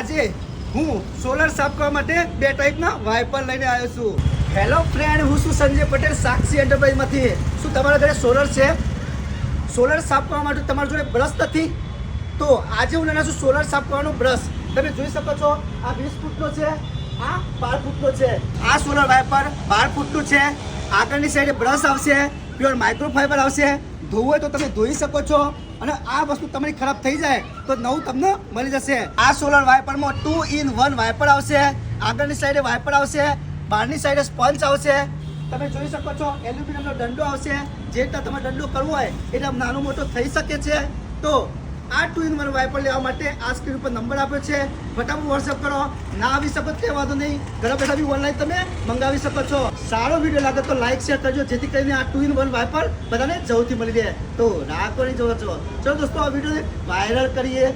આજે હું સોલર સાફ કરવા માટે બે ટાઈપના વાઇપર લઈને આવ્યો છું. હેલો ફ્રેન્ડ, હું છું સંજય પટેલ સાક્ષી એન્ટરપ્રાઇઝમાંથી. શું તમારા ઘરે સોલર છે? સોલર સાફ કરવા માટે તમારા જોડે બ્રશ નથી? તો આજે હું લેના છું સોલર સાફ કરવાનો બ્રશ. તમે જોઈ શકો છો, આ 20 ફૂટનો છે, આ 12 ફૂટનો છે. આ સોલર વાઇપર 12 ફૂટનું છે. આગળની સાઈડે બ્રશ આવશે, પ્યોર માઇક્રોફાઈબર આવશે. ધોવું હોય તો તમે ધોઈ શકો છો. અને આ વસ્તુ તમારી ખરાબ થઈ જાય તો નવું તમને મળી જશે. આ સોલર વાઇપરમાં 2 in 1 વાઇપર આવશે. આગળની સાઈડે વાઇપર આવશે, બહારની સાઈડે સ્પંચ આવશે. તમે જોઈ શકો છો, એલ્યુમિનિયમનો દંડો આવશે. જે રીતના તમે દંડો કરવો હોય એટલે નાનો મોટો થઈ શકે છે. તો આ 2 in 1 વાઇપર લેવા માટે આ સ્ક્રીન ઉપર નંબર આપ્યો છે. ફટાફટ વોટ્સએપ કરો. ના આવી શકો તે વાંધો નહીં, ઘરે બેઠા બી ઓનલાઈન તમે મંગાવી શકો છો. સારો વિડીયો લાગે તો લાઈક શેર કરજો, જેથી કરીને આ 2 in 1 વાઇપર બધાને જલ્દીથી મળી રહે. તો રાહ કરી જોવો છો. ચલો દોસ્તો, આ વિડીયોને વાયરલ કરીએ.